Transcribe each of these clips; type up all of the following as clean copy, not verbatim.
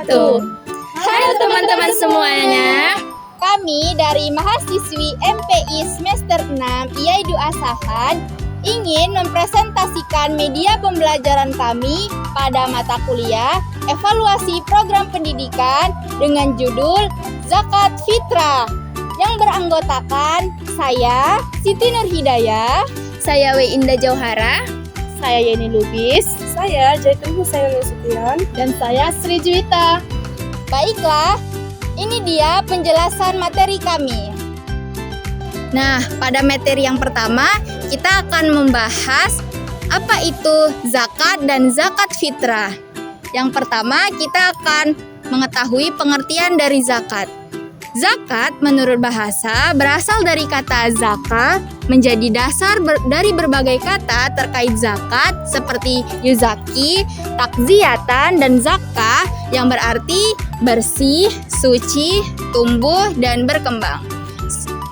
wabarakatuh. Halo teman-teman semuanya. Kami dari mahasiswi MPI semester 6 IAIDU Asahan ingin mempresentasikan media pembelajaran kami pada mata kuliah evaluasi program pendidikan dengan judul Zakat Fitrah yang beranggotakan saya Siti Nurhidayah, Saya Indah Jauhara, saya Yeni Lubis, saya Jaitun Husaini Nasution, dan saya Sri Juwita. Baiklah, ini dia penjelasan materi kami. Nah, pada materi yang pertama, kita akan membahas apa itu zakat dan zakat fitrah. Yang pertama, kita akan mengetahui pengertian dari zakat. Zakat menurut bahasa berasal dari kata zakah, menjadi dasar dari berbagai kata terkait zakat seperti yuzaki, takziatan, dan zakah yang berarti bersih, suci, tumbuh, dan berkembang.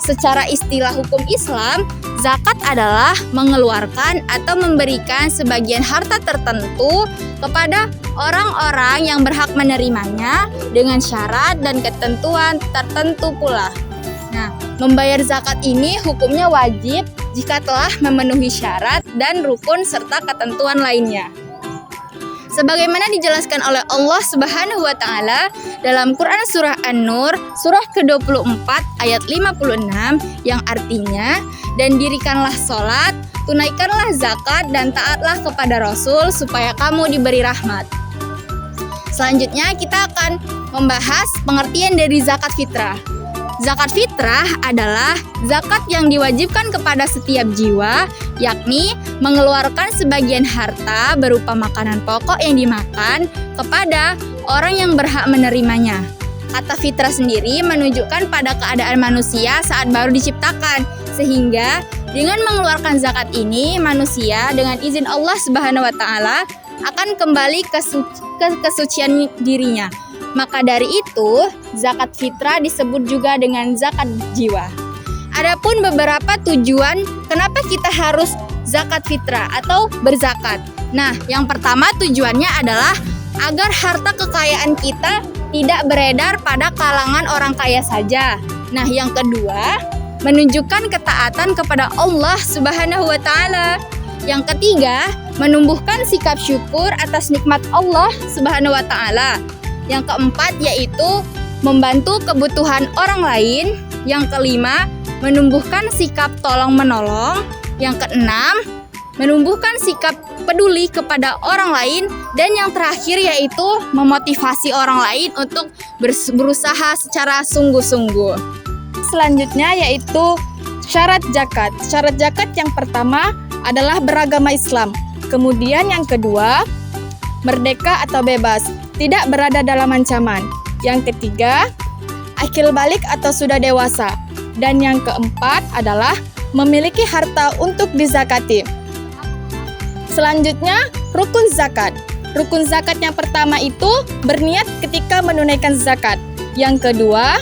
Secara istilah hukum Islam, zakat adalah mengeluarkan atau memberikan sebagian harta tertentu kepada orang-orang yang berhak menerimanya dengan syarat dan ketentuan tertentu pula. Nah, membayar zakat ini hukumnya wajib jika telah memenuhi syarat dan rukun serta ketentuan lainnya. Sebagaimana dijelaskan oleh Allah Subhanahu wa taala dalam Quran surah An-Nur surah ke-24 ayat 56 yang artinya, "Dan dirikanlah salat, tunaikanlah zakat dan taatlah kepada Rasul supaya kamu diberi rahmat." Selanjutnya kita akan membahas pengertian dari zakat fitrah. Zakat fitrah adalah zakat yang diwajibkan kepada setiap jiwa, yakni mengeluarkan sebagian harta berupa makanan pokok yang dimakan kepada orang yang berhak menerimanya. Kata fitrah sendiri menunjukkan pada keadaan manusia saat baru diciptakan, sehingga dengan mengeluarkan zakat ini, manusia dengan izin Allah Subhanahu wa taala akan kembali ke kesucian dirinya. Maka dari itu, zakat fitrah disebut juga dengan zakat jiwa. Adapun beberapa tujuan kenapa kita harus zakat fitrah atau berzakat. Nah, yang pertama tujuannya adalah agar harta kekayaan kita tidak beredar pada kalangan orang kaya saja. Nah, yang kedua, menunjukkan ketaatan kepada Allah Subhanahu wa taala. Yang ketiga, menumbuhkan sikap syukur atas nikmat Allah Subhanahu wa taala. Yang keempat yaitu membantu kebutuhan orang lain. Yang kelima, menumbuhkan sikap tolong-menolong. Yang keenam, menumbuhkan sikap peduli kepada orang lain. Dan yang terakhir yaitu memotivasi orang lain untuk berusaha secara sungguh-sungguh. Selanjutnya yaitu syarat zakat. Syarat zakat yang pertama adalah beragama Islam. Kemudian yang kedua, merdeka atau bebas, tidak berada dalam ancaman. Yang ketiga, akil balik atau sudah dewasa. Dan yang keempat adalah memiliki harta untuk dizakati. Selanjutnya, rukun zakat. Rukun zakat yang pertama itu berniat ketika menunaikan zakat. Yang kedua,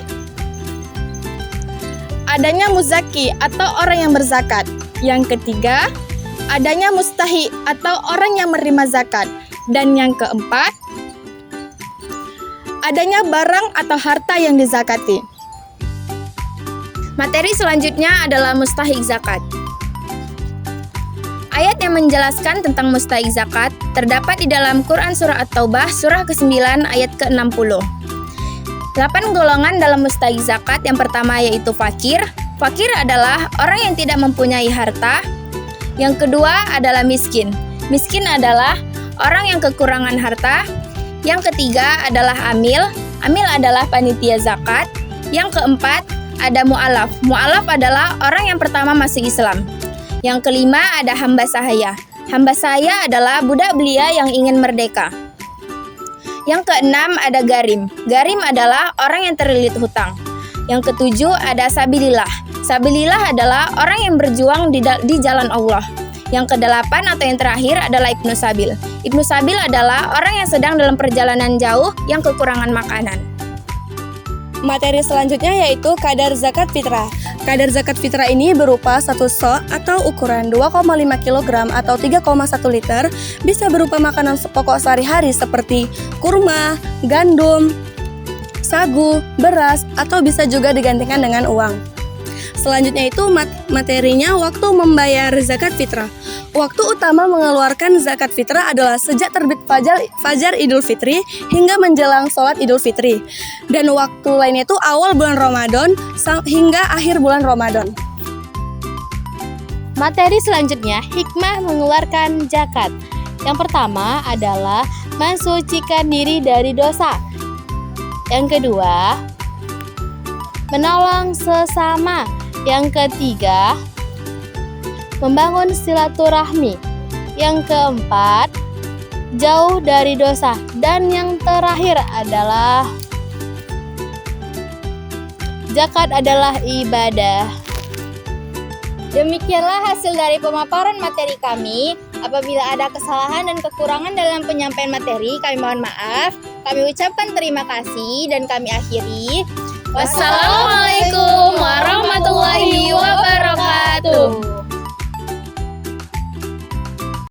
adanya muzaki atau orang yang berzakat. Yang ketiga, adanya mustahi atau orang yang menerima zakat. Dan yang keempat, adanya barang atau harta yang dizakati. Materi selanjutnya adalah mustahik zakat. Ayat yang menjelaskan tentang mustahik zakat terdapat di dalam Quran surah At-Taubah surah ke-9 ayat ke-60. 8 golongan dalam mustahik zakat. Yang pertama yaitu fakir. Fakir adalah orang yang tidak mempunyai harta. Yang kedua adalah miskin. Miskin adalah orang yang kekurangan harta. Yang ketiga adalah amil. Amil adalah panitia zakat. Yang keempat ada mu'alaf. Mu'alaf adalah orang yang pertama masuk Islam. Yang kelima ada hamba sahaya. Hamba sahaya adalah budak belia yang ingin merdeka. Yang keenam ada garim. Garim adalah orang yang terlilit hutang. Yang ketujuh ada sabilillah. Sabilillah adalah orang yang berjuang di jalan Allah. Yang kedelapan atau yang terakhir adalah Ibnu Sabil. Ibnu Sabil adalah orang yang sedang dalam perjalanan jauh yang kekurangan makanan. Materi selanjutnya yaitu kadar zakat fitrah. Kadar zakat fitrah ini berupa 1 sok atau ukuran 2,5 kg atau 3,1 liter, bisa berupa makanan pokok sehari-hari seperti kurma, gandum, sagu, beras, atau bisa juga digantikan dengan uang. Selanjutnya itu materinya waktu membayar zakat fitrah. Waktu utama mengeluarkan zakat fitrah adalah sejak terbit fajar Idul Fitri hingga menjelang sholat Idul Fitri. Dan waktu lainnya itu awal bulan Ramadan hingga akhir bulan Ramadan. Materi selanjutnya, hikmah mengeluarkan zakat. Yang pertama adalah mensucikan diri dari dosa. Yang kedua, menolong sesama. Yang ketiga, membangun silaturahmi. Yang keempat, jauh dari dosa. Dan yang terakhir adalah zakat adalah ibadah. Demikianlah hasil dari pemaparan materi kami. Apabila ada kesalahan dan kekurangan dalam penyampaian materi, kami mohon maaf. Kami ucapkan terima kasih dan kami akhiri. Wassalamualaikum warahmatullahi wabarakatuh.